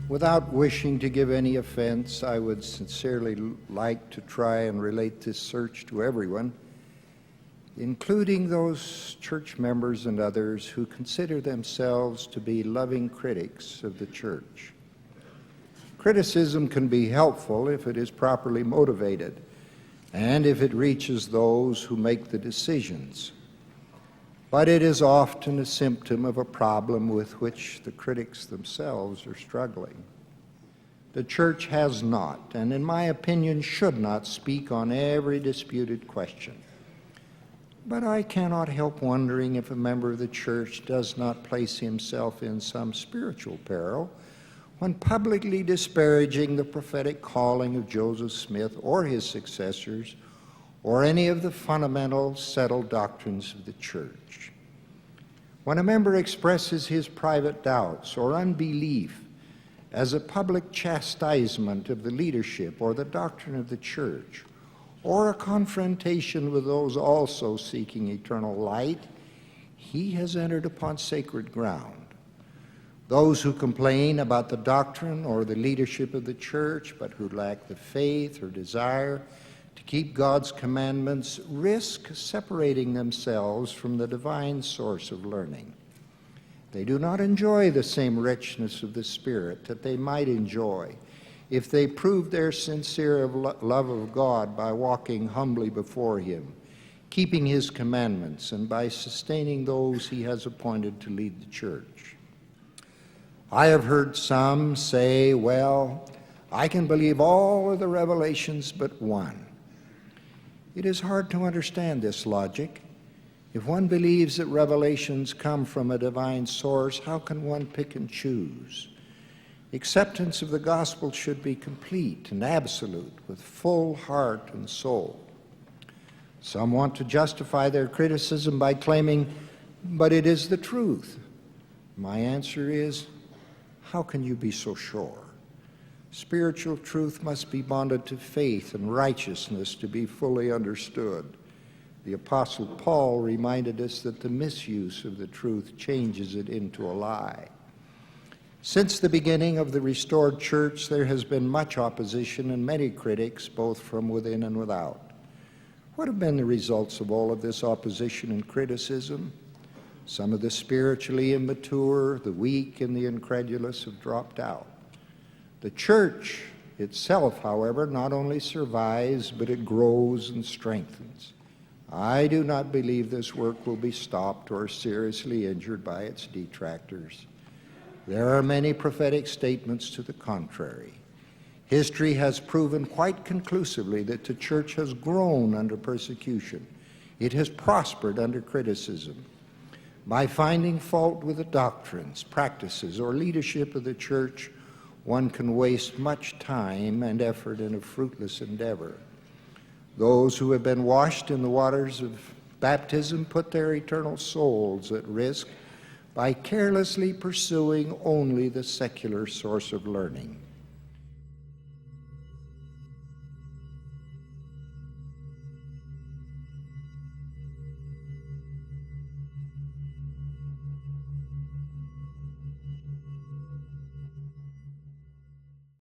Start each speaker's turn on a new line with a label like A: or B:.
A: Without wishing to give any offense, I would sincerely like to try and relate this search to everyone, including those church members and others who consider themselves to be loving critics of the church. Criticism can be helpful if it is properly motivated and if it reaches those who make the decisions. But it is often a symptom of a problem with which the critics themselves are struggling. The church has not, and in my opinion should not, speak on every disputed question. But I cannot help wondering if a member of the church does not place himself in some spiritual peril when publicly disparaging the prophetic calling of Joseph Smith or his successors, or any of the fundamental settled doctrines of the church. When a member expresses his private doubts or unbelief as a public chastisement of the leadership or the doctrine of the church, or a confrontation with those also seeking eternal light, he has entered upon sacred ground. Those who complain about the doctrine or the leadership of the church, but who lack the faith or desire to keep God's commandments, risk separating themselves from the divine source of learning. They do not enjoy the same richness of the Spirit that they might enjoy if they proved their sincere love of God by walking humbly before Him, keeping His commandments, and by sustaining those He has appointed to lead the church. I have heard some say, well, I can believe all of the revelations but one. It is hard to understand this logic. If one believes that revelations come from a divine source, how can one pick and choose? Acceptance of the gospel should be complete and absolute, with full heart and soul. Some want to justify their criticism by claiming, but it is the truth. My answer is, how can you be so sure? Spiritual truth must be bonded to faith and righteousness to be fully understood. The Apostle Paul reminded us that the misuse of the truth changes it into a lie. Since the beginning of the restored church, there has been much opposition and many critics, both from within and without. What have been the results of all of this opposition and criticism? Some of the spiritually immature, the weak, and the incredulous have dropped out. The church itself, however, not only survives, but it grows and strengthens. I do not believe this work will be stopped or seriously injured by its detractors. There are many prophetic statements to the contrary. History has proven quite conclusively that the church has grown under persecution. It has prospered under criticism. By finding fault with the doctrines, practices, or leadership of the church, one can waste much time and effort in a fruitless endeavor. Those who have been washed in the waters of baptism put their eternal souls at risk by carelessly pursuing only the secular source of learning.